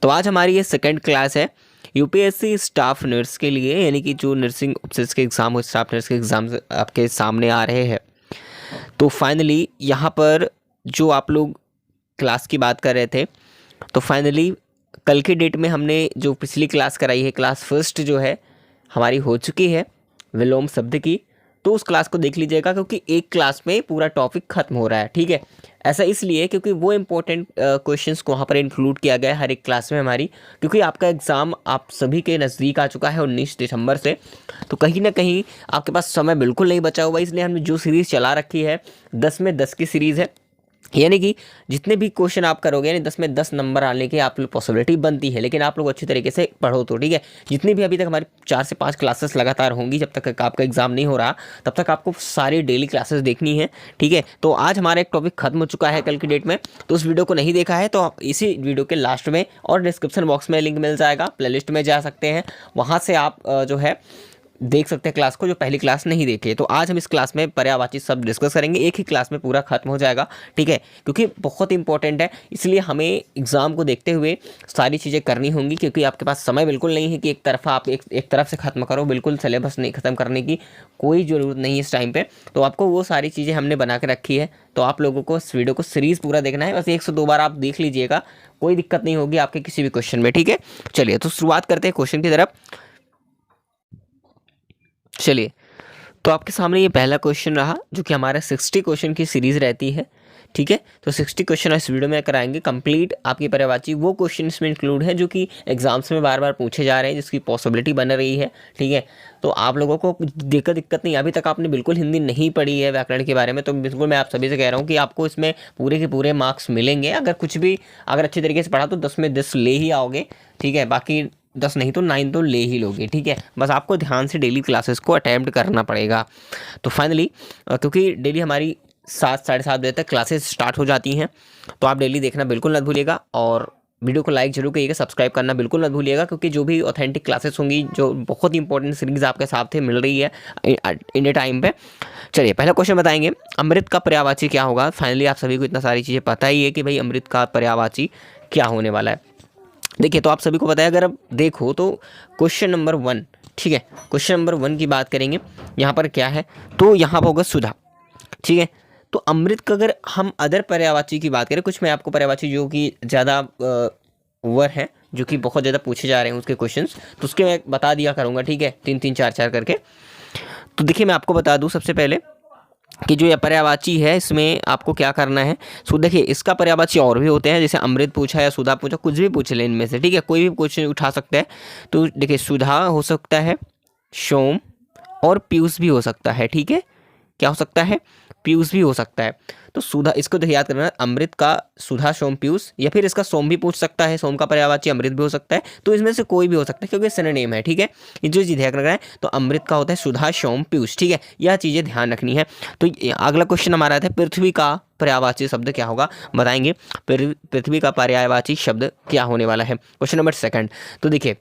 तो आज हमारी ये सेकंड क्लास है यूपीएससी स्टाफ नर्स के लिए, यानी कि जो नर्सिंग ऑफिसर्स के एग्ज़ाम और स्टाफ नर्स के एग्ज़ाम आपके सामने आ रहे हैं। तो फाइनली यहाँ पर जो आप लोग क्लास की बात कर रहे थे, तो फाइनली कल के डेट में हमने जो पिछली क्लास कराई है, क्लास फर्स्ट जो है हमारी हो चुकी है विलोम शब्द की। तो उस क्लास को देख लीजिएगा, क्योंकि एक क्लास में पूरा टॉपिक खत्म हो रहा है। ठीक है, ऐसा इसलिए क्योंकि वो इम्पोर्टेंट क्वेश्चंस को वहाँ पर इंक्लूड किया गया है हर एक क्लास में हमारी, क्योंकि आपका एग्ज़ाम आप सभी के नज़दीक आ चुका है 19 दिसंबर से। तो कहीं ना कहीं आपके पास समय बिल्कुल नहीं बचा हुआ, इसलिए हमने जो सीरीज़ चला रखी है 10 में 10 की सीरीज़ है, यानी कि जितने भी क्वेश्चन आप करोगे यानी 10 में 10 नंबर आने की आप लोग पॉसिबिलिटी बनती है, लेकिन आप लोग अच्छी तरीके से पढ़ो तो। ठीक है, जितनी भी अभी तक हमारी 4 से 5 क्लासेस लगातार होंगी, जब तक आपका एग्जाम नहीं हो रहा तब तक आपको सारी डेली क्लासेस देखनी है। ठीक है, तो आज हमारा एक टॉपिक खत्म हो चुका है कल की डेट में, तो उस वीडियो को नहीं देखा है तो आप इसी वीडियो के लास्ट में और डिस्क्रिप्शन बॉक्स में लिंक मिल जाएगा, प्लेलिस्ट में जा सकते हैं, वहाँ से आप जो है देख सकते हैं क्लास को, जो पहली क्लास नहीं देखे। तो आज हम इस क्लास में पर्यायवाची शब्द डिस्कस करेंगे, एक ही क्लास में पूरा खत्म हो जाएगा। ठीक है, क्योंकि बहुत इंपॉर्टेंट है, इसलिए हमें एग्जाम को देखते हुए सारी चीज़ें करनी होंगी, क्योंकि आपके पास समय बिल्कुल नहीं है कि एक तरफा आप एक तरफ से खत्म करो। बिल्कुल सिलेबस नहीं खत्म करने की कोई ज़रूरत नहीं है इस टाइम पर। तो आपको वो सारी चीज़ें हमने बना के रखी है, तो आप लोगों को इस वीडियो को सीरीज़ पूरा देखना है। बस 1 से 2 बार आप देख लीजिएगा, कोई दिक्कत नहीं होगी आपके किसी भी क्वेश्चन में। ठीक है, चलिए तो शुरुआत करते हैं क्वेश्चन की तरफ। चलिए, तो आपके सामने ये पहला क्वेश्चन रहा, जो कि हमारा 60 क्वेश्चन की सीरीज़ रहती है। ठीक है, तो 60 क्वेश्चन इस वीडियो में कराएंगे कंप्लीट। आपकी पर्यायवाची वो क्वेश्चन इसमें इंक्लूड है जो कि एग्जाम्स में बार बार पूछे जा रहे हैं, जिसकी पॉसिबिलिटी बन रही है। ठीक है, तो आप लोगों को दिक्कत नहीं, अभी तक आपने बिल्कुल हिंदी नहीं पढ़ी है व्याकरण के बारे में, तो बिल्कुल मैं आप सभी से कह रहा हूँ कि आपको इसमें पूरे के पूरे मार्क्स मिलेंगे। अगर अच्छे तरीके से पढ़ा तो 10 में 10 ले ही आओगे। ठीक है, बाकी 10 नहीं तो 9 तो ले ही लोगे। ठीक है, बस आपको ध्यान से डेली क्लासेस को अटेम्प्ट करना पड़ेगा। तो फाइनली क्योंकि डेली हमारी 7 साढ़े 7 बजे तक क्लासेस स्टार्ट हो जाती हैं, तो आप डेली देखना बिल्कुल मत भूलिएगा, और वीडियो को लाइक जरूर करिएगा, सब्सक्राइब करना बिल्कुल मत भूलिएगा, क्योंकि जो भी ऑथेंटिक क्लासेस होंगी, जो बहुत इंपॉर्टेंट सीरीज आपके साथ मिल रही है इन टाइम पे। चलिए, पहला क्वेश्चन बताएंगे, अमृत का पर्यायवाची क्या होगा। फाइनली आप सभी को इतना सारी चीज़ें पता ही है कि भाई अमृत का पर्यायवाची क्या होने वाला है। देखिए, तो आप सभी को पता है, अगर आप देखो तो क्वेश्चन नंबर 1, ठीक है, क्वेश्चन नंबर 1 की बात करेंगे, यहाँ पर क्या है, तो यहाँ पर होगा सुधा। ठीक है, तो अमृत का अगर हम अदर पर्यायवाची की बात करें, कुछ मैं आपको पर्यायवाची जो कि ज़्यादा ओवर हैं, जो कि बहुत ज़्यादा पूछे जा रहे हैं उसके क्वेश्चंस, तो उसके मैं बता दिया करूँगा। ठीक है, 3-3 4-4 करके। तो देखिए, मैं आपको बता दूँ सबसे पहले कि जो ये पर्यायवाची है, इसमें आपको क्या करना है। सो देखिए, इसका पर्यायवाची और भी होते हैं, जैसे अमृत पूछा या सुधा पूछा, कुछ भी पूछ ले इनमें से। ठीक है, कोई भी क्वेश्चन उठा सकता है। तो देखिए, सुधा हो सकता है, सोम और पीयूष भी हो सकता है। ठीक है, क्या हो सकता है, पीयूष भी हो सकता है। तो सुधा, इसको तो याद करना, अमृत का सुधा सोम पीयूष, या फिर इसका सोम भी पूछ सकता है, सोम का पर्यायवाची अमृत भी हो सकता है। तो इसमें से कोई भी हो सकता है, क्योंकि सिनोनिम है। ठीक है, ये जो चीज़ ध्यान रखना है, तो अमृत का होता है सुधा सोम पीयूष। ठीक है, यह चीज़ें ध्यान रखनी है। तो अगला क्वेश्चन हमारा था, पृथ्वी का पर्यायवाची शब्द क्या होगा, बताएंगे पृथ्वी का पर्यायवाची शब्द क्या होने वाला है। क्वेश्चन नंबर 2, तो देखिए,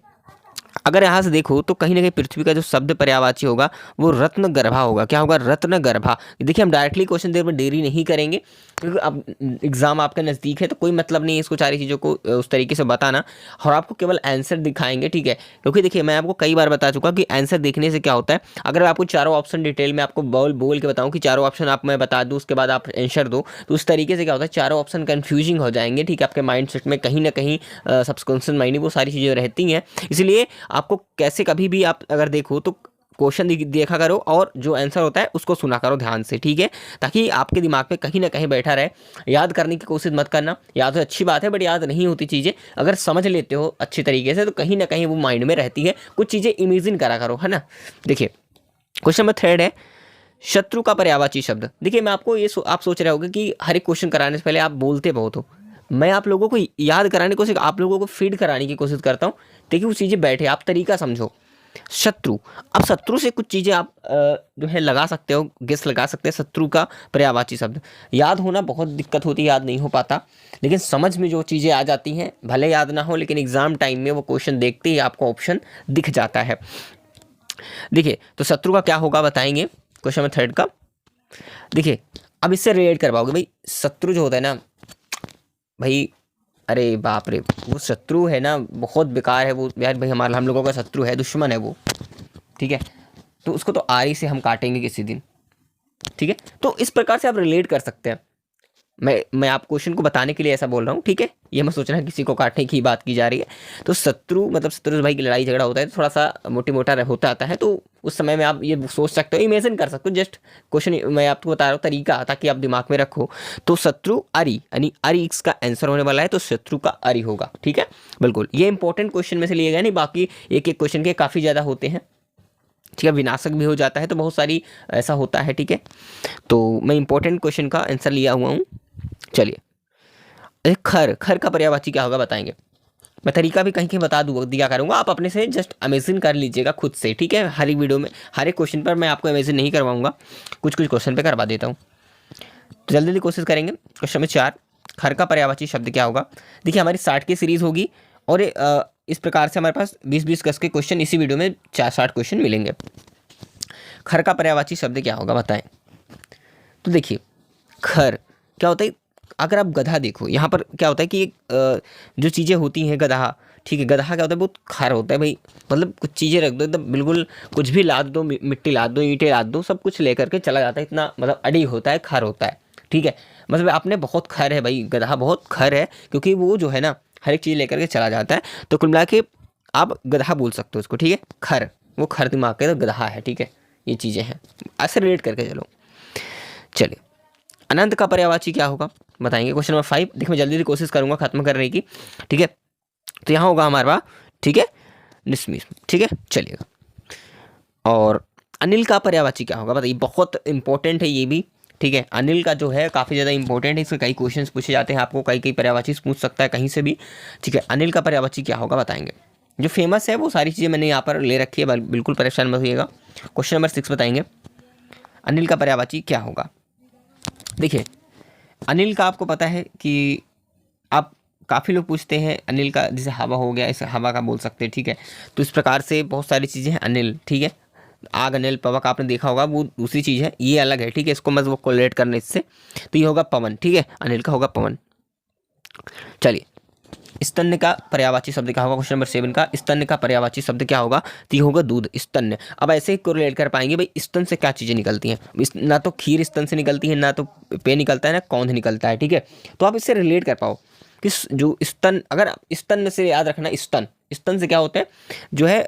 अगर यहाँ से देखो तो कहीं ना कहीं पृथ्वी का जो शब्द पर्यायवाची होगा वो रत्नगर्भा होगा। क्या होगा, रत्नगर्भा। देखिए, हम डायरेक्टली क्वेश्चन देने में देरी नहीं करेंगे, क्योंकि अब एग्जाम आपके नज़दीक है, तो कोई मतलब नहीं है इसको सारी चीज़ों को उस तरीके से बताना, और आपको केवल आंसर दिखाएंगे। ठीक है, क्योंकि देखिए, मैं आपको कई बार बता चुका कि आंसर देखने से क्या होता है, अगर आपको चारों ऑप्शन डिटेल में आपको बोल के बताऊँ कि चारों ऑप्शन आप मैं बता दूँ, उसके बाद आप आंसर दो, तो उस तरीके से क्या होता है, चारों ऑप्शन कन्फ्यूजिंग हो जाएंगे। ठीक है, आपके माइंड सेट में कहीं ना कहीं सबकॉन्शियस माइंड में वो सारी चीज़ें रहती हैं। इसलिए आपको कैसे कभी भी आप अगर देखो तो क्वेश्चन देखा करो, और जो आंसर होता है उसको सुना करो ध्यान से। ठीक है, ताकि आपके दिमाग में कहीं ना कहीं बैठा रहे। याद करने की कोशिश मत करना, याद तो अच्छी बात है, बट याद नहीं होती चीज़ें, अगर समझ लेते हो अच्छी तरीके से तो कहीं ना कहीं वो माइंड में रहती है। कुछ चीज़ें इमेजिन करा करो, है ना। देखिए, क्वेश्चन नंबर 3 है, शत्रु का पर्यायवाची शब्द। देखिए, मैं आपको आप सोच रहे होगे कि हर एक क्वेश्चन कराने से पहले आप बोलते बहुत हो, मैं आप लोगों को याद कराने की कोशिश, आप लोगों को फीड कराने की कोशिश करता हूँ, ताकि वो चीज़ें बैठे, आप तरीका समझो। शत्रु, अब शत्रु से कुछ चीज़ें आप जो है लगा सकते हो, गेस लगा सकते हैं। शत्रु का पर्यायवाची शब्द याद होना बहुत दिक्कत होती है, याद नहीं हो पाता, लेकिन समझ में जो चीज़ें आ जाती हैं, भले याद ना हो, लेकिन एग्जाम टाइम में वो क्वेश्चन देखते ही आपको ऑप्शन दिख जाता है। देखिए, तो शत्रु का क्या होगा बताएंगे क्वेश्चन नंबर 3 का। देखिए, अब इससे रिलेट कर पाओगे भाई, शत्रु जो होता है ना भाई, अरे बाप रे, वो शत्रु है ना, बहुत बेकार है वो यार भाई, हमारा हम लोगों का शत्रु है, दुश्मन है वो, ठीक है। तो उसको तो आरी से हम काटेंगे किसी दिन, ठीक है। तो इस प्रकार से आप रिलेट कर सकते हैं। मैं आप क्वेश्चन को बताने के लिए ऐसा बोल रहा हूँ, ठीक है। ये मत सोचना किसी को काटने की बात की जा रही है। तो शत्रु मतलब शत्रु भाई की लड़ाई झगड़ा होता है तो थोड़ा सा मोटी मोटा होता आता है, तो उस समय में आप ये सोच सकते हो, इमेजिन कर सकते हो। जस्ट क्वेश्चन मैं आपको बता रहा हूँ तरीका, ताकि आप दिमाग में रखो। तो शत्रु अरि यानी अरि इसका आंसर होने वाला है, तो शत्रु का अरि होगा, ठीक है। बिल्कुल, ये इंपॉर्टेंट क्वेश्चन में से लिए गए, नहीं बाकी एक एक क्वेश्चन के काफ़ी ज़्यादा होते हैं, ठीक है। विनाशक भी हो जाता है, तो बहुत सारी ऐसा होता है, ठीक है। तो मैं इंपॉर्टेंट क्वेश्चन का आंसर लिया हुआ हूँ। चलिए, खर, खर का पर्यायवाची क्या होगा बताएंगे। मैं तरीका भी कहीं कहीं बता दिया करूँगा, आप अपने से जस्ट अमेजिन कर लीजिएगा खुद से, ठीक है। हर एक वीडियो में हर एक क्वेश्चन पर मैं आपको अमेजिन नहीं करवाऊंगा, कुछ कुछ क्वेश्चन पे करवा देता हूँ। तो जल्दी जल्दी कोशिश करेंगे। क्वेश्चन नंबर 4, खर का पर्यायवाची शब्द क्या होगा। देखिए, हमारी 60 की सीरीज़ होगी और इस प्रकार से हमारे पास 20-20 गज के क्वेश्चन इसी वीडियो में 60 क्वेश्चन मिलेंगे। खर का पर्यायवाची शब्द क्या होगा बताएं। तो देखिए, खर क्या होता है, अगर आप गधा देखो, यहाँ पर क्या होता है कि जो चीज़ें होती हैं गधा, ठीक है, गधा क्या होता है, बहुत खर होता है भाई। मतलब कुछ चीज़ें रख दो एकदम, बिल्कुल कुछ भी लाद दो, मिट्टी लाद दो, ईंटें लाद दो, सब कुछ लेकर के चला जाता है, इतना मतलब अड़ी होता है, खर होता है, ठीक है। मतलब आपने बहुत खर है भाई, गधा बहुत खर है, क्योंकि वो जो है ना हर एक चीज़ लेकर के चला जाता है। तो कुल मिला के आप गधा बोल सकते हो उसको, ठीक है। खर, वो खर दिमाग का तो गधा है, ठीक है। ये चीज़ें हैं, ऐसे रिलेट करके चलो। चलिए, अनंत का पर्यायवाची क्या होगा बताएंगे। क्वेश्चन नंबर 5, देखिए मैं जल्दी जल्दी कोशिश करूंगा खत्म करने की, ठीक है। तो यहाँ होगा हमारे पास, ठीक है, निस्मिस, ठीक है, चलिएगा। और अनिल का पर्यायवाची क्या होगा बताइए, बहुत इंपॉर्टेंट है ये भी, ठीक है। अनिल का जो है काफ़ी ज़्यादा इंपॉर्टेंट है, इसके कई क्वेश्चन पूछे जाते हैं, आपको कई पर्यायवाची पूछ सकता है कहीं से भी, ठीक है। अनिल का पर्यायवाची क्या होगा बताएंगे। जो फेमस है वो सारी चीज़ें मैंने यहाँ पर ले रखी है, बिल्कुल परेशान मत होइएगा। क्वेश्चन नंबर 6 बताएंगे, अनिल का पर्यायवाची क्या होगा। देखिए, अनिल का आपको पता है कि आप काफ़ी लोग पूछते हैं अनिल का, जैसे हवा हो गया, इसे हवा का बोल सकते हैं, ठीक है। तो इस प्रकार से बहुत सारी चीज़ें हैं अनिल, ठीक है। आग, अनिल, पवक आपने देखा होगा, वो दूसरी चीज़ है, ये अलग है, ठीक है। इसको मत वो कोलेट करने इससे, तो ये होगा पवन, ठीक है। अनिल का होगा पवन। चलिए, स्तन्य का पर्यायवाची शब्द क्या होगा। क्वेश्चन नंबर 7 का, स्तन्य का पर्यायवाची शब्द क्या होगा, तो ये होगा दूध, स्तन्य। अब ऐसे ही कोरिलेट कर पाएंगे भाई, स्तन से क्या चीज़ें निकलती हैं। ना तो खीर स्तन से निकलती है, ना तो पे निकलता है, ना कौंध निकलता है, ठीक है। तो आप इससे रिलेट कर पाओ कि जो स्तन, अगर स्तन से याद रखना, स्तन, स्तन से क्या होता है, जो है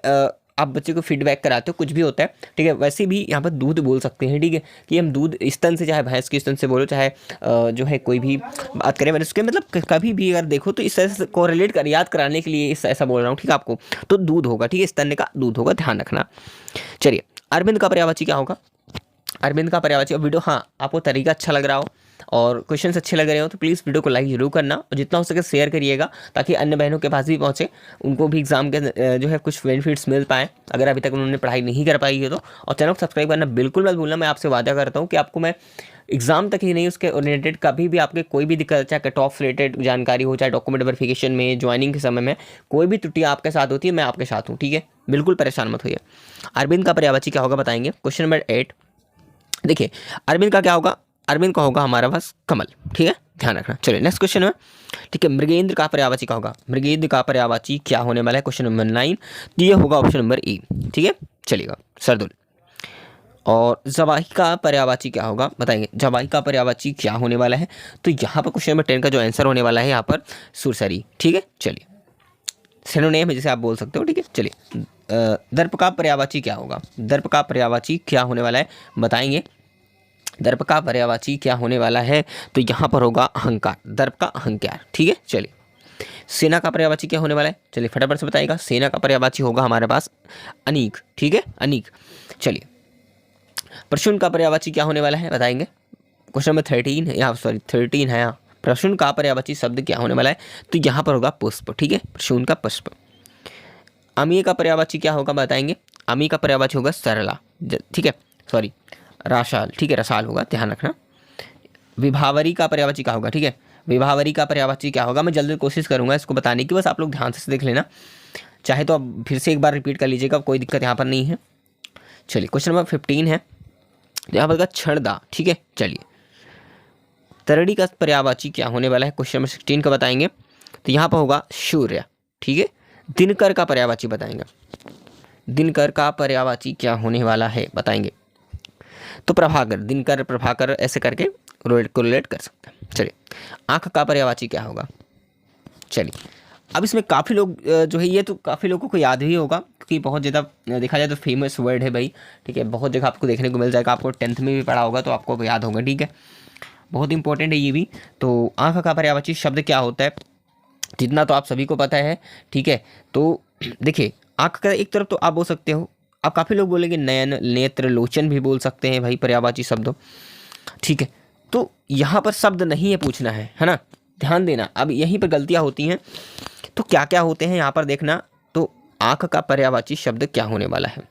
आप बच्चे को फीडबैक कराते हो, कुछ भी होता है, ठीक है। वैसे भी यहाँ पर दूध बोल सकते हैं, ठीक है, कि हम दूध स्तन से, चाहे भैंस के स्तन से बोलो, चाहे जो है कोई भी बात करें, मैंने उसके मतलब कभी भी अगर देखो तो इस तरह से कोरिलेट कर, याद कराने के लिए ऐसा बोल रहा हूँ, ठीक है आपको। तो दूध होगा, ठीक है, स्तन का दूध होगा, ध्यान रखना। चलिए, अरविंद का पर्यायवाची क्या होगा। अरविंद का पर्यायवाची, वीडियो, हाँ आपको तरीका अच्छा लग रहा हो और क्वेश्चंस अच्छे लग रहे हो तो प्लीज़ वीडियो को लाइक जरूर करना, और जितना हो सके शेयर करिएगा, ताकि अन्य बहनों के पास भी पहुँचे, उनको भी एग्जाम के जो है कुछ बेनिफिट्स मिल पाएँ, अगर अभी तक उन्होंने पढ़ाई नहीं कर पाई है तो। और चैनल को सब्सक्राइब करना बिल्कुल मत भूलना। मैं आपसे वादा करता हूँ कि आपको मैं एग्जाम तक ही नहीं, उसके रिलेटेड कभी भी आपके कोई भी दिक्कत, चाहे कट ऑफ रिलेटेड जानकारी हो, चाहे डॉक्यूमेंट वेरिफिकेशन में, ज्वाइनिंग के समय में कोई भी त्रुटि आपके साथ होती है, मैं आपके साथ हूँ, ठीक है। बिल्कुल परेशान मत होइए। अरविंद का पर्यायवाची क्या होगा बताएंगे। क्वेश्चन नंबर 8, देखिए, अरविंद का क्या होगा, अरविंद का होगा हमारा पास कमल, ठीक है, ध्यान रखना। चलिए नेक्स्ट क्वेश्चन है, ठीक है। मृगेंद्र का पर्यायवाची क्या होगा, मृगेंद्र का पर्यायवाची क्या होने वाला है। क्वेश्चन नंबर 9, तो ये होगा ऑप्शन नंबर ई, ठीक है, चलिएगा, सरदुल। और जवाही का पर्यायवाची क्या होगा बताएंगे। जवाही का पर्यायवाची क्या होने वाला है, तो यहाँ पर क्वेश्चन नंबर 10 का जो आंसर होने वाला है यहाँ पर सुरसरी, ठीक है। चलिए, सिनोनिम है जैसे आप बोल सकते हो, ठीक है। चलिए, दर्प का पर्यायवाची क्या होगा, दर्प का पर्यायवाची क्या होने वाला है बताएंगे। दर्प का पर्यायवाची क्या होने वाला है, तो यहाँ पर होगा अहंकार, दर्प का अहंकार, ठीक है। चलिए, सेना का पर्यायवाची क्या होने वाला है, चलिए फटाफट से बताइएगा। सेना का पर्यायवाची होगा हमारे पास अनीक, ठीक है, अनीक। चलिए, प्रशुन का पर्यायवाची क्या होने वाला है बताएंगे। क्वेश्चन नंबर 13 है यहाँ, सॉरी 13 है यहाँ। प्रशुन का पर्यायवाची शब्द क्या होने वाला है, तो यहाँ पर होगा पुष्प, ठीक है, प्रशुन का पुष्प। अमीय का पर्यायवाची क्या होगा बताएंगे। अमीय का पर्यायवाची होगा सरला, ठीक है, सॉरी राशाल, ठीक है, रसाल होगा, ध्यान रखना। विभावरी का पर्यायवाची क्या होगा, ठीक है, विभावरी का पर्यायवाची क्या होगा। मैं जल्दी कोशिश करूंगा इसको बताने की, बस आप लोग ध्यान से देख लेना, चाहे तो आप फिर से एक बार रिपीट कर लीजिएगा, कोई दिक्कत यहाँ पर नहीं है। चलिए, क्वेश्चन नंबर 15 है, यहाँ पर क्षणदा, ठीक है। चलिए, तरड़ी का पर्यायवाची क्या होने वाला है, क्वेश्चन नंबर 16 का बताएंगे। तो यहाँ पर होगा सूर्य, ठीक है। दिनकर का पर्यायवाची बताएंगे, दिनकर का पर्यायवाची क्या होने वाला है बताएंगे। तो प्रभाकर, दिनकर प्रभाकर ऐसे करके कोरिलेट कर सकते हैं। चलिए, आँख का पर्यायवाची क्या होगा। चलिए, अब इसमें काफ़ी लोग जो है, ये तो काफ़ी लोगों को याद ही होगा क्योंकि बहुत ज़्यादा देखा जाए तो फेमस वर्ड है भाई, ठीक है। बहुत जगह आपको देखने को मिल जाएगा, आपको 10th में भी पढ़ा होगा तो आपको याद होगा, ठीक है। बहुत इंपॉर्टेंट है ये भी। तो आँख का पर्यायवाची शब्द क्या होता है, जितना तो आप सभी को पता है, ठीक है। तो देखिए, आँख का एक तरफ तो आप बोल सकते हो, अब काफ़ी लोग बोलेंगे नयन, नेत्र, लोचन भी बोल सकते हैं भाई पर्यायवाची शब्द, ठीक है। तो यहाँ पर शब्द नहीं है पूछना है ना, ध्यान देना। अब यहीं पर गलतियाँ होती हैं। तो क्या क्या होते हैं यहाँ पर देखना। तो आँख का पर्यायवाची शब्द क्या होने वाला है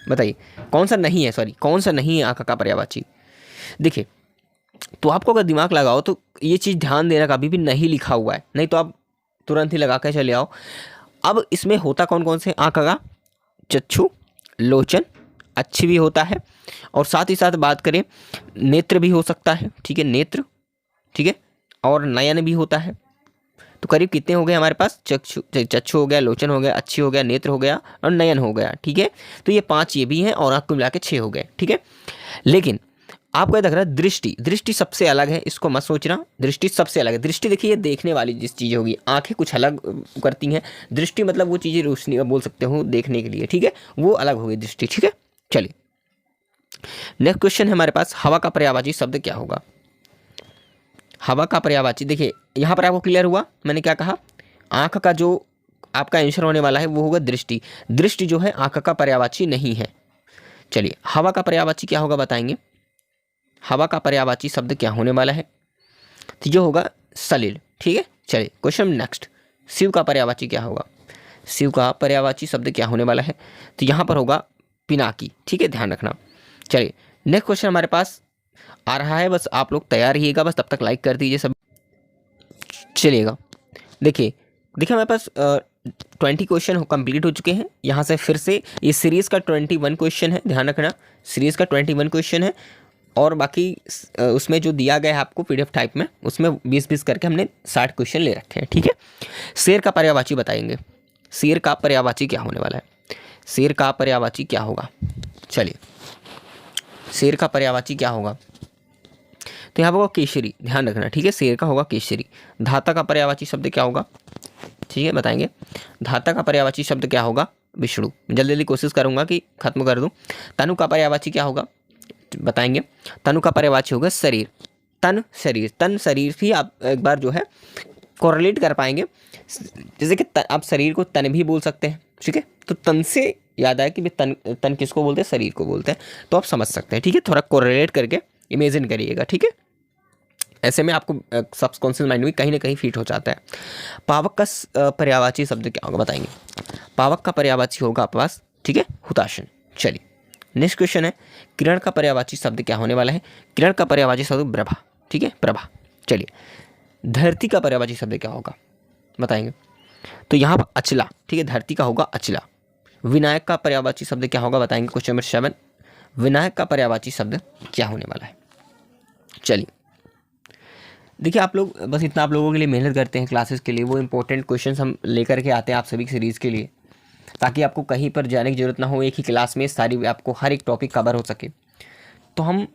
बताइए, कौन सा नहीं है, सॉरी कौन सा नहीं है आँख का पर्यायवाची। देखिए, तो आपको अगर दिमाग लगाओ तो ये चीज़ ध्यान देना, कभी भी नहीं लिखा हुआ है, नहीं तो आप तुरंत ही लगा कर चले आओ। अब इसमें होता कौन कौन से, आँख का चक्षु, लोचन, अच्छी भी होता है, और साथ ही साथ बात करें नेत्र भी हो सकता है, ठीक है, नेत्र, ठीक है, और नयन भी होता है। तो करीब कितने हो गए हमारे पास, चक्षु हो गया, लोचन हो गया, अच्छी हो गया, नेत्र हो गया और नयन हो गया, ठीक है। तो ये 5 ये भी हैं और आँख को मिला के 6 हो गए, ठीक है। लेकिन आपको ये लग रहा है दृष्टि, दृष्टि सबसे अलग है, इसको मत सोचना, दृष्टि सबसे अलग है। दृष्टि देखिए, ये देखने वाली जिस चीज़ होगी, आंखें कुछ अलग करती हैं, दृष्टि मतलब वो चीज़ें रोशनी बोल सकते हो देखने के लिए, ठीक है, वो अलग होगी दृष्टि, ठीक है। चलिए, नेक्स्ट क्वेश्चन है हमारे पास, हवा का पर्यायवाची शब्द क्या होगा। हवा का पर्यायवाची, देखिए यहाँ पर आपको क्लियर हुआ मैंने क्या कहा, आँख का जो आपका आंसर होने वाला है वो होगा दृष्टि। दृष्टि जो है आँख का पर्यायवाची नहीं है। चलिए, हवा का पर्यायवाची क्या होगा बताएंगे। हवा का पर्यायवाची शब्द क्या होने वाला है, तो जो होगा सलिल, ठीक है। चलिए, क्वेश्चन नेक्स्ट, शिव का पर्यायवाची क्या होगा। शिव का पर्यायवाची शब्द क्या होने वाला है, तो यहाँ पर होगा पिनाकी, ठीक है, ध्यान रखना। चलिए, नेक्स्ट क्वेश्चन हमारे पास आ रहा है, बस आप लोग तैयार रहिएगा, बस तब तक लाइक कर दीजिए सब। चलिएगा, देखिए हमारे पास 20 क्वेश्चन कंप्लीट हो चुके हैं। यहाँ से फिर से ये सीरीज़ का 21 क्वेश्चन है, ध्यान रखना, सीरीज़ का 21 क्वेश्चन है, और बाकी उसमें जो दिया गया है आपको PDF टाइप में, उसमें 20-20 करके हमने 60 क्वेश्चन ले रखे हैं, ठीक है। शेर का पर्यायवाची बताएंगे, शेर का पर्यायवाची क्या होने वाला है, शेर का पर्यायवाची क्या होगा। चलिए, शेर का पर्यायवाची क्या होगा, तो यहाँ पर होगा केसरी, ध्यान रखना, ठीक है, शेर का होगा केसरी। धाता का पर्यायवाची शब्द क्या होगा, ठीक है, बताएंगे। धाता का पर्यायवाची शब्द क्या होगा, विष्णु। जल्दी जल्दी कोशिश करूंगा कि खत्म कर दूं। तनु का पर्यायवाची क्या होगा बताएंगे। तनु का पर्यायवाची होगा शरीर, तन शरीर, तन शरीर भी आप एक बार जो है कोरिलेट कर पाएंगे, जैसे कि आप शरीर को तन भी बोल सकते हैं, ठीक है। तो तन से याद आया कि तन, तन किसको बोलते हैं, शरीर को बोलते हैं, तो आप समझ सकते हैं, ठीक है। थोड़ा कोरिलेट करके इमेजिन करिएगा, ठीक है। ऐसे में आपको सबकॉन्शियस माइंड में कहीं ना कहीं फिट हो जाता है। पावक का पर्यायवाची शब्द क्या होगा बताएंगे। पावक का पर्यायवाची होगा आपके पास, ठीक है, हुताशन। चलिए, नेक्स्ट क्वेश्चन है, किरण का पर्यायवाची शब्द क्या होने वाला है। किरण का पर्यायवाची शब्द प्रभा, ठीक है, प्रभा। चलिए, धरती का पर्यायवाची शब्द क्या होगा बताएंगे। तो यहाँ पर अचला, ठीक है, धरती का होगा अचला। विनायक का पर्यायवाची शब्द क्या होगा बताएंगे। क्वेश्चन नंबर 7, विनायक का पर्यायवाची शब्द क्या होने वाला है। चलिए, देखिए आप लोग बस इतना आप लोगों के लिए मेहनत करते हैं क्लासेस के लिए, वो इंपॉर्टेंट क्वेश्चंस हम लेकर के आते हैं आप सभी सीरीज़ के लिए, ताकि आपको कहीं पर जाने की ज़रूरत ना हो, एक ही क्लास में सारी आपको हर एक टॉपिक कवर हो सके। तो हम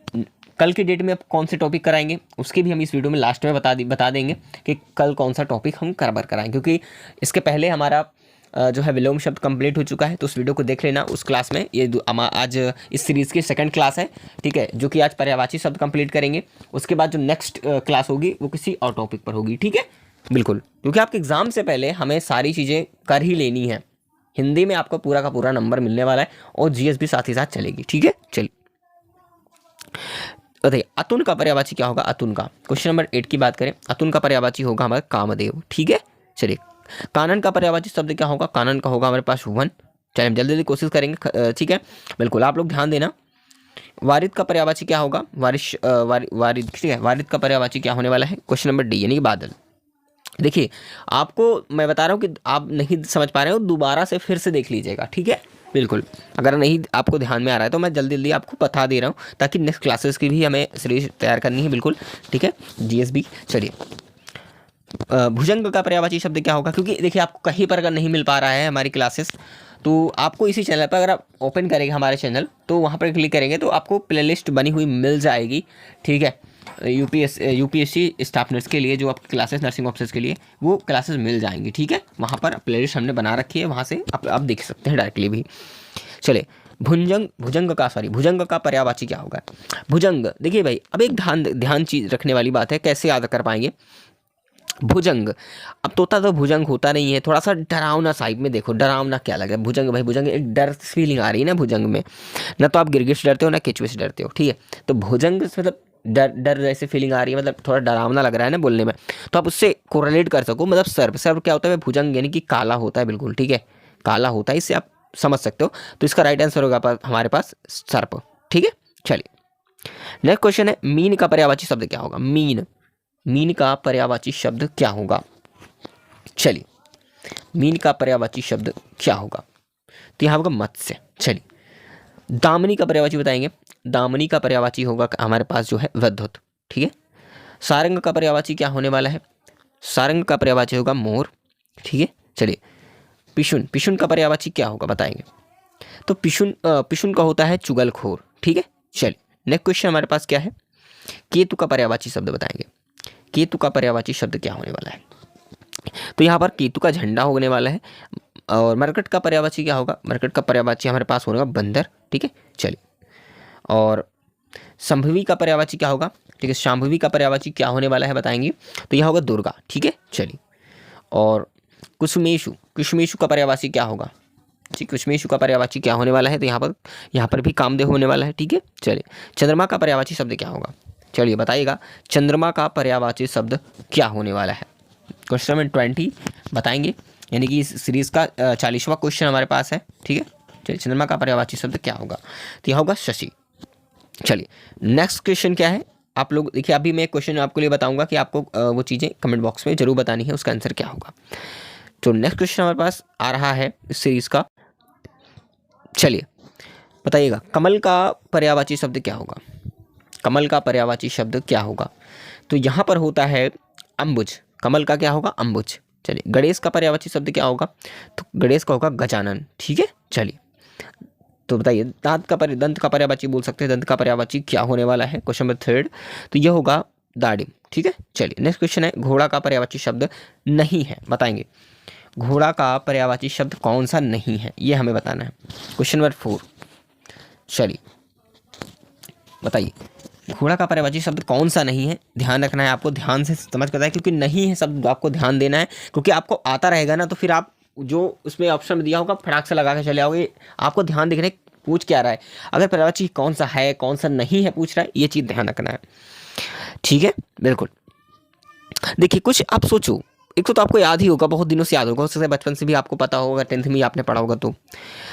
कल की डेट में अब कौन से टॉपिक कराएंगे उसके भी हम इस वीडियो में लास्ट में बता देंगे कि कल कौन सा टॉपिक हम कवर कराएंगे, क्योंकि इसके पहले हमारा जो है विलोम शब्द कंप्लीट हो चुका है। तो उस वीडियो को देख लेना, उस क्लास में ये आज इस सीरीज़ की सेकंड क्लास है, ठीक है, जो कि आज पर्यायवाची शब्द कंप्लीट करेंगे। उसके बाद जो नेक्स्ट क्लास होगी वो किसी और टॉपिक पर होगी, ठीक है, बिल्कुल, क्योंकि आपके एग्जाम से पहले हमें सारी चीज़ें कर ही लेनी है। हिंदी में आपको पूरा का पूरा नंबर मिलने वाला है और GS भी साथ ही साथ चलेगी, ठीक है। चलिए, बताइए अतुन का पर्यायवाची क्या होगा। अतुन का, क्वेश्चन नंबर 8 की बात करें, अतुन का पर्यायवाची होगा हमारा कामदेव, ठीक है। चलिए, कानन का पर्यायवाची शब्द क्या होगा। कानन का होगा हमारे पास वन। चलिए, हम जल्दी जल्दी कोशिश करेंगे, ठीक है, बिल्कुल, आप लोग ध्यान देना। वारिद का पर्यायवाची क्या होगा। वारिद, ठीक है, वारिद का पर्यायवाची क्या होने वाला है। क्वेश्चन नंबर D यानी कि बादल। देखिए, आपको मैं बता रहा हूँ कि आप नहीं समझ पा रहे हो, दोबारा से फिर से देख लीजिएगा, ठीक है, बिल्कुल। अगर नहीं आपको ध्यान में आ रहा है तो मैं जल्दी जल्दी आपको बता दे रहा हूँ, ताकि नेक्स्ट क्लासेस की भी हमें सीरीज तैयार करनी है, बिल्कुल, ठीक है, GS भी। चलिए, भुजंग का पर्यायवाची शब्द क्या होगा, क्योंकि देखिए आपको कहीं पर अगर नहीं मिल पा रहा है हमारी क्लासेस, तो आपको इसी चैनल पर अगर आप ओपन करेंगे हमारे चैनल, तो वहाँ पर क्लिक करेंगे तो आपको प्लेलिस्ट बनी हुई मिल जाएगी, ठीक है। यूपीएससी स्टाफ नर्स के लिए जो आपकी क्लासेस, नर्सिंग ऑफिसर्स के लिए वो क्लासेस मिल जाएंगी, ठीक है। वहाँ पर प्लेलिस्ट हमने बना रखी है, वहाँ से आप देख सकते हैं डायरेक्टली भी। चलिए, भुजंग का पर्यायवाची क्या होगा। भुजंग, देखिए भाई अब एक ध्यान चीज रखने वाली बात है, कैसे याद कर पाएंगे भुजंग। अब तोता तो भुजंग होता नहीं है, थोड़ा सा डरावना साइड में देखो, डरावना क्या लग रहा है भुजंग, भाई भुजंग एक डर फीलिंग आ रही है ना भुजंग में, ना तो आप गिरगिट से डरते हो ना केचुए से डरते हो, ठीक है। तो भुजंग से मतलब डर डर जैसे फीलिंग आ रही है, मतलब थोड़ा डरावना लग रहा है ना बोलने में, तो आप उससे कोरिलेट कर सको, मतलब सर्प क्या होता है भुजंग, यानी कि काला होता है बिल्कुल, ठीक है, काला होता है, इससे आप समझ सकते हो। तो इसका राइट आंसर होगा हमारे पास सर्प, ठीक है। चलिए नेक्स्ट क्वेश्चन है, मीन का पर्यायवाची शब्द क्या होगा। मीन का पर्यायवाची शब्द क्या होगा। चलिए, मीन का पर्यायवाची शब्द क्या होगा, तो यहाँ होगा मत्स्य। चलिए, दामनी का पर्यायवाची बताएंगे। दामनी का पर्यायवाची होगा हमारे पास जो है विद्युत, ठीक है। सारंग का पर्यायवाची क्या होने वाला है। सारंग का पर्यायवाची होगा मोर, ठीक है। चलिए, पिशुन का पर्यायवाची क्या होगा बताएंगे। तो पिशुन का होता है चुगलखोर, ठीक है। चलिए नेक्स्ट क्वेश्चन हमारे पास क्या है, केतु का पर्यायवाची शब्द बताएंगे। केतु का पर्यायवाची शब्द क्या होने वाला है, तो यहाँ पर केतु का झंडा होने वाला है। और मरकट का पर्यायवाची क्या होगा। मरकट का पर्यायवाची हमारे पास होगा बंदर, ठीक है। चलिए, और संभवी का पर्यायवाची क्या होगा, ठीक है। शांभवी का पर्यायवाची क्या होने वाला है बताएंगे, तो यह होगा दुर्गा, ठीक है। चलिए, और कुसुमेशु का पर्यायवाची क्या होगा जी। कुसुमेशु का पर्यायवाची क्या होने वाला है, तो यहाँ पर भी कामदेव होने वाला है, ठीक है। चलिए, चंद्रमा का पर्यायवाची शब्द क्या होगा। चलिए बताइएगा, चंद्रमा का पर्यायवाची शब्द क्या होने वाला है। क्वेश्चन नंबर 20 बताएंगे, यानी कि इस सीरीज का 40वां क्वेश्चन हमारे पास है, ठीक है। चलिए, चंद्रमा का पर्यायवाची शब्द क्या होगा, तो यह होगा शशि। चलिए नेक्स्ट क्वेश्चन क्या है, आप लोग देखिए, अभी मैं क्वेश्चन आपको लिए बताऊंगा कि आपको वो चीज़ें कमेंट बॉक्स में जरूर बतानी है, उसका आंसर क्या होगा। तो नेक्स्ट क्वेश्चन हमारे पास आ रहा है इस सीरीज का। चलिए बताइएगा, कमल का पर्यायवाची शब्द क्या होगा। कमल का पर्यायवाची शब्द क्या होगा, तो यहाँ पर होता है अम्बुज। कमल का क्या होगा, अम्बुज। चलिए, गणेश का पर्यायवाची शब्द क्या होगा, तो गणेश का होगा गजानन, ठीक है। चलिए, तो बताइए, दंत का पर्यायवाची बोल सकते हैं, दंत का पर्यायवाची क्या होने वाला है। क्वेश्चन नंबर 3, तो यह होगा दाढ़ी, ठीक है। चलिए नेक्स्ट क्वेश्चन है, घोड़ा का पर्यायवाची शब्द नहीं है, बताएंगे। घोड़ा का पर्यायवाची शब्द कौन सा नहीं है, ये हमें बताना है। क्वेश्चन नंबर 4, चलिए बताइए, घोड़ा का पर्यायवाची शब्द कौन सा नहीं है। ध्यान रखना है आपको, ध्यान से समझ कर है, क्योंकि नहीं है शब्द आपको ध्यान देना है, क्योंकि आपको आता रहेगा ना, तो फिर आप जो उसमें ऑप्शन में दिया होगा फटाक से लगा के चले आओगे। आपको ध्यान देखने पूछ क्या रहा है, अगर पर्यायवाची कौन सा है कौन सा नहीं है पूछ रहा है, ये चीज़ ध्यान रखना है, ठीक है। बिल्कुल, देखिए कुछ आप सोचो, एक तो आपको याद ही होगा, बहुत दिनों से याद होगा, उससे बचपन से भी आपको पता होगा, 10th में ही आपने पढ़ा होगा। तो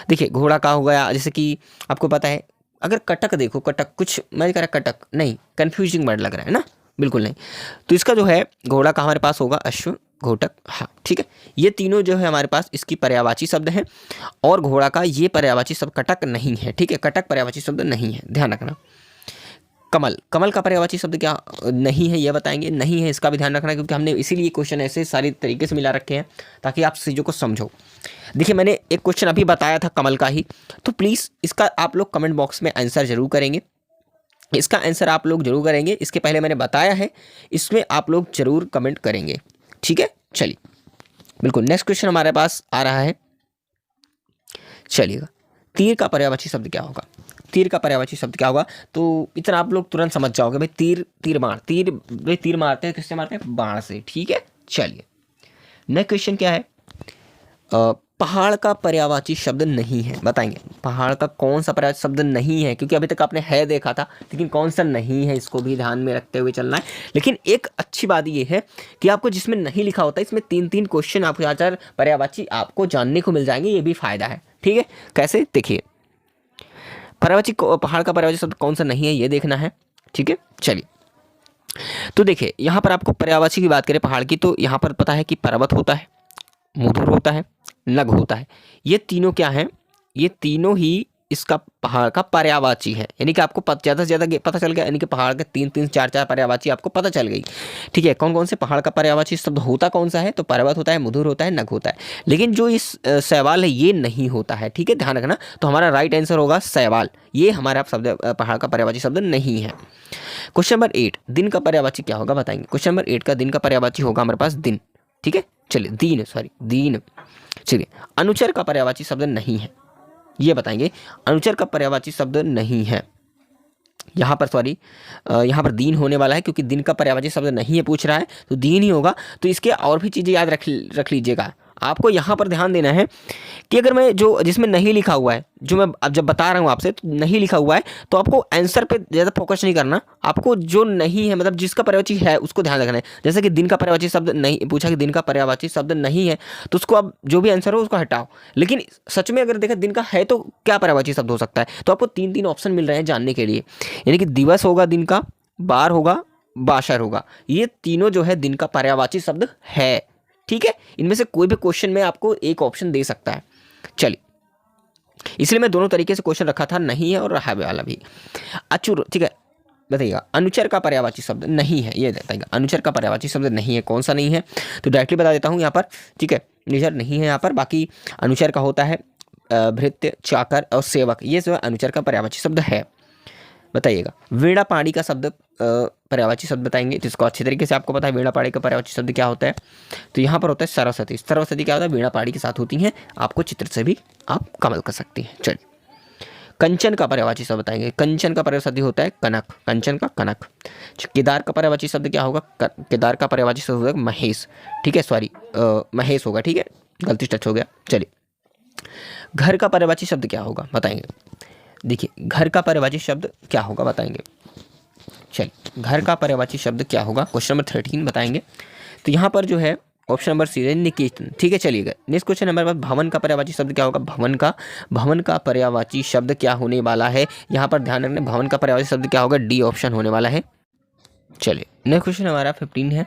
देखिए, घोड़ा का हो गया, जैसे कि आपको पता है, अगर कटक देखो, कटक कुछ मैं कह रहा, कटक नहीं, कन्फ्यूजिंग वर्ड लग रहा है ना, बिल्कुल नहीं। तो इसका जो है घोड़ा का हमारे पास होगा अश्व, घोटक, हाँ, ठीक है। ये तीनों जो है हमारे पास इसकी पर्यायवाची शब्द है, और घोड़ा का ये पर्यायवाची शब्द कटक नहीं है, ठीक है। कटक पर्यायवाची शब्द नहीं है, ध्यान रखना। कमल का पर्यायवाची शब्द क्या नहीं है, ये बताएंगे। नहीं है, इसका भी ध्यान रखना, क्योंकि हमने इसीलिए क्वेश्चन ऐसे सारी तरीके से मिला रखे हैं ताकि आप चीज़ों को समझो। देखिए, मैंने एक क्वेश्चन अभी बताया था कमल का ही, तो प्लीज़ इसका आप लोग कमेंट बॉक्स में आंसर जरूर करेंगे। इसका आंसर आप लोग जरूर करेंगे, इसके पहले मैंने बताया है, इसमें आप लोग जरूर कमेंट करेंगे, ठीक है। चलिए बिल्कुल, नेक्स्ट क्वेश्चन हमारे पास आ रहा है। चलिएगा, तीर का पर्यायवाची शब्द क्या होगा। तीर का पर्यायवाची शब्द क्या होगा, तो इतना आप लोग तुरंत समझ जाओगे भाई। तीर भाई तीर मारते हैं, किससे मारते हैं, बाण से, ठीक है। चलिए नेक्स्ट क्वेश्चन क्या है, पहाड़ का पर्यायवाची शब्द नहीं है, बताएंगे। पहाड़ का कौन सा पर्यायवाची शब्द नहीं है, क्योंकि अभी तक आपने है देखा था, लेकिन कौन सा नहीं है इसको भी ध्यान में रखते हुए चलना है। लेकिन एक अच्छी बात ये है कि आपको जिसमें नहीं लिखा होता, इसमें 3-3 क्वेश्चन आपको 4 पर्यायवाची आपको जानने को मिल जाएंगे, ये भी फायदा है, ठीक है। कैसे, देखिए, पर्यायवाची पहाड़ का पर्यायवाची शब्द कौन सा नहीं है, ये देखना है, ठीक है। चलिए, तो देखिए, यहाँ पर आपको पर्यायवाची की बात करें पहाड़ की, तो यहाँ पर पता है कि पर्वत होता है, मुधुर होता है, नग होता है। ये तीनों क्या हैं, ये तीनों ही इसका पहाड़ का पर्यायवाची है, यानी कि आपको ज़्यादा से ज़्यादा पता चल गया, यानी कि पहाड़ के 3 4 पर्यायवाची आपको पता चल गई। ठीक है, कौन कौन से पहाड़ का पर्यायवाची शब्द होता कौन सा है, तो पर्वत होता है, मधुर होता है, नग होता है। लेकिन जो इस शैवाल है ये नहीं होता है, ठीक है, ध्यान रखना। तो हमारा राइट आंसर होगा शैवाल, ये हमारा शब्द पहाड़ का पर्यायवाची शब्द नहीं है। क्वेश्चन नंबर 8, दिन का पर्यायवाची क्या होगा बताएंगे। क्वेश्चन नंबर 8 का दिन का पर्यायवाची होगा हमारे पास दिन। ठीक है, चलिए दीन। चलिए, अनुचर का पर्यायवाची शब्द नहीं है, ये बताएंगे। अनुचर का पर्यायवाची शब्द नहीं है यहाँ पर, यहाँ पर दीन होने वाला है, क्योंकि दिन का पर्यायवाची शब्द नहीं है पूछ रहा है, तो दीन ही होगा। तो इसके और भी चीज़ें याद रख लीजिएगा। आपको यहाँ पर ध्यान देना है कि अगर मैं जो जिसमें नहीं लिखा हुआ है, जो मैं अब जब बता रहा हूँ आपसे, तो नहीं लिखा हुआ है, तो आपको आंसर पे ज़्यादा फोकस नहीं करना। आपको जो नहीं है, मतलब जिसका पर्यायवाची है उसको ध्यान रखना है। जैसे कि दिन का पर्यायवाची शब्द नहीं पूछा, कि दिन का पर्यायवाची शब्द नहीं है, तो उसको आप जो भी आंसर हो उसको हटाओ। लेकिन सच में अगर देखा दिन का है तो क्या पर्यायवाची शब्द हो सकता है, तो आपको 3 ऑप्शन मिल रहे हैं जानने के लिए। यानी कि दिवस होगा दिन का, बार होगा, बाशर होगा, ये तीनों जो है दिन का पर्यायवाची शब्द है। ठीक है, इनमें से कोई भी क्वेश्चन में आपको एक ऑप्शन दे सकता है। चलिए, इसलिए मैं दोनों तरीके से क्वेश्चन रखा था, नहीं है और रहा वाला भी। अचूर, ठीक है, बताइएगा। अनुचर का पर्यायवाची शब्द नहीं है, ये बताइएगा। अनुचर का पर्यायवाची शब्द नहीं है, कौन सा नहीं है, तो डायरेक्टली बता देता हूँ यहाँ पर। ठीक है, अनुचर नहीं है यहाँ पर। बाकी अनुचर का होता है भृत्य, चाकर और सेवक, ये जो अनुचर का पर्यायवाची शब्द है। बताइएगा। वीणा पाणी का शब्द पर्यायवाची शब्द बताएंगे, जिसको अच्छे तरीके से आपको पता है वीणा पाणी का पर्यायवाची शब्द क्या होता है। तो यहाँ पर होता है सरस्वती। सरस्वती क्या होता है, वीणा पाणी के साथ होती हैं। आपको चित्र से भी आप कमल कर सकती हैं। चलिए, कंचन का पर्यायवाची शब्द बताएंगे। कंचन का पर्यायवाची होता है कनक, कंचन का कनक। केदार का पर्यायवाची शब्द क्या होगा, केदार का पर्यायवाची शब्द होगा महेश। ठीक है, सॉरी महेश होगा, ठीक है, गलती टच हो गया। चलिए, घर का पर्यायवाची शब्द क्या होगा बताएंगे। देखिए, घर का पर्यायवाची शब्द क्या होगा बताएंगे। चलिए, घर का पर्यायवाची शब्द क्या होगा, क्वेश्चन नंबर 13 बताएंगे। तो यहाँ पर जो है ऑप्शन नंबर सी है निकेतन। ठीक है, चलिएगा। नेक्स्ट क्वेश्चन हमारे पास भवन का पर्यायवाची शब्द क्या होगा। भवन का पर्यायवाची शब्द क्या होने वाला है, यहाँ पर ध्यान रखना। भवन का पर्यायवाची शब्द क्या होगा, डी ऑप्शन होने वाला है। चलिए, नेक्स्ट क्वेश्चन हमारा 15 है।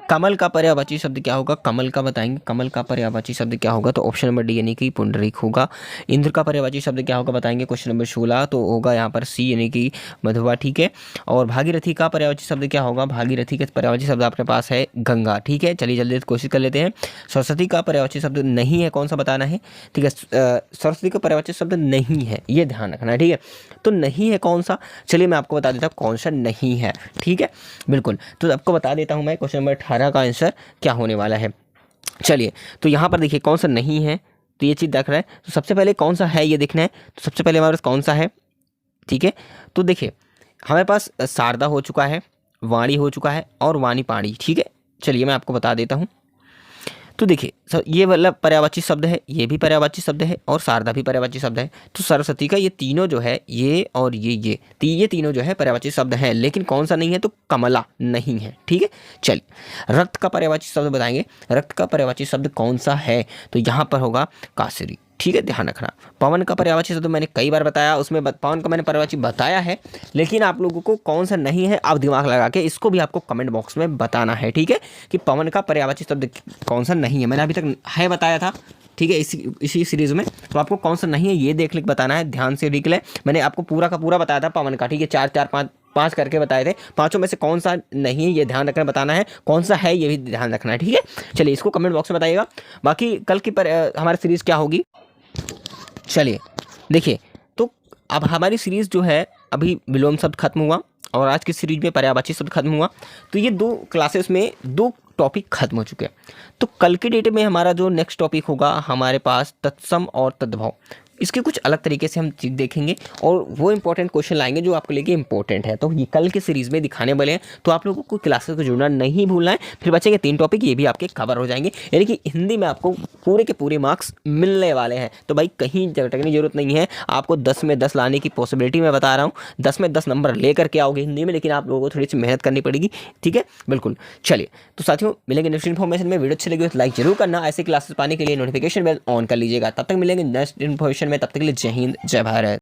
कमल का पर्यायवाची शब्द क्या होगा, कमल का बताएंगे। कमल का पर्यायवाची शब्द क्या होगा, तो ऑप्शन नंबर डी यानी कि पुंडरीक होगा। इंद्र का पर्यायवाची शब्द क्या होगा बताएंगे, क्वेश्चन नंबर 16, तो होगा यहाँ पर सी यानी कि मधुआ। ठीक है, और भागीरथी का पर्यायवाची शब्द क्या होगा। भागीरथी का पर्यायवाची शब्द आपके पास है गंगा। ठीक है, चलिए जल्दी कोशिश कर लेते हैं। सरस्वती का पर्यायवाची शब्द नहीं है, कौन सा बताना है। ठीक है, सरस्वती का पर्यायवाची शब्द नहीं है, ये ध्यान रखना है। ठीक है, तो नहीं है कौन सा, चलिए मैं आपको बता देता हूँ कौन सा नहीं है। ठीक है, बिल्कुल, तो आपको बता देता हूँ मैं क्वेश्चन नंबर 18 का आंसर क्या होने वाला है। चलिए, तो यहाँ पर देखिए कौन सा नहीं है, तो ये चीज़ देख रहा है। तो सबसे पहले कौन सा है ये देखना है। तो सबसे पहले हमारे पास कौन सा है, ठीक है, तो देखिए हमारे पास शारदा हो चुका है, वाणी हो चुका है और वाणी पाणी। ठीक है, चलिए मैं आपको बता देता हूँ। तो देखिए ये वाला पर्यायवाची शब्द है, ये भी पर्यायवाची शब्द है और शारदा भी पर्यायवाची शब्द है। तो सरस्वती का ये तीनों जो है, ये और ये तीनों जो है पर्यायवाची शब्द हैं। लेकिन कौन सा नहीं है, तो कमला नहीं है। ठीक है, चलिए रक्त का पर्यायवाची शब्द बताएंगे। रक्त का पर्यायवाची शब्द कौन सा है, तो यहाँ पर होगा कासरी। ठीक है, ध्यान रखना। पवन का पर्यायवाची शब्द मैंने कई बार बताया, उसमें पवन का मैंने पर्यायवाची बताया है, लेकिन आप लोगों को कौन सा नहीं है आप दिमाग लगा के इसको भी आपको कमेंट बॉक्स में बताना है। ठीक है, कि पवन का पर्यायवाची शब्द कौन सा नहीं है। मैंने अभी तक है बताया था, ठीक है, इसी सीरीज़ में। तो आपको कौन सा नहीं है ये देख लिख बताना है, ध्यान से लिख ले। मैंने आपको पूरा का पूरा बताया था पवन का। ठीक है, 4 4 5 करके बताए थे, पांचों में से कौन सा नहीं है ये ध्यान रखना, बताना है। कौन सा है ये भी ध्यान रखना है। ठीक है, चलिए इसको कमेंट बॉक्स में बताइएगा। बाकी कल की हमारी सीरीज़ क्या होगी, चलिए देखिए। तो अब हमारी सीरीज़ जो है, अभी विलोम शब्द खत्म हुआ और आज की सीरीज में पर्यायवाची शब्द खत्म हुआ। तो ये 2 क्लासेस में 2 टॉपिक खत्म हो चुके हैं। तो कल के डेट में हमारा जो नेक्स्ट टॉपिक होगा हमारे पास तत्सम और तद्भव। इसके कुछ अलग तरीके से हम चीज़ देखेंगे और वो इंपॉर्टेंट क्वेश्चन लाएंगे जो आपके लिए इंपॉर्टेंट है। तो ये कल के सीरीज़ में दिखाने वाले हैं, तो आप लोगों को क्लासेस को जुड़ना नहीं भूलना है। फिर बचेंगे 3 टॉपिक, ये भी आपके कवर हो जाएंगे। यानी कि हिंदी में आपको पूरे के पूरे मार्क्स मिलने वाले हैं। तो भाई कहीं भटकने की जरूरत नहीं है, आपको 10 में 10 लाने की पॉसिबिलिटी मैं बता रहा हूँ। 10 में 10 नंबर लेकर के आओगे हिंदी में, लेकिन आप लोगों को थोड़ी सी मेहनत करनी पड़ेगी। ठीक है, बिल्कुल। चलिए तो साथियों, मिलेंगे नेक्स्ट इन्फॉर्मेशन में। वीडियो अच्छी लगी तो लाइक जरूर करना। ऐसे क्लासेस पाने के लिए नोटिफिकेशन बेल ऑन कर लीजिएगा। तब तक मिलेंगे नेक्स्ट इन्फॉर्मेशन में, तब तक के लिए जय हिंद जय भारत।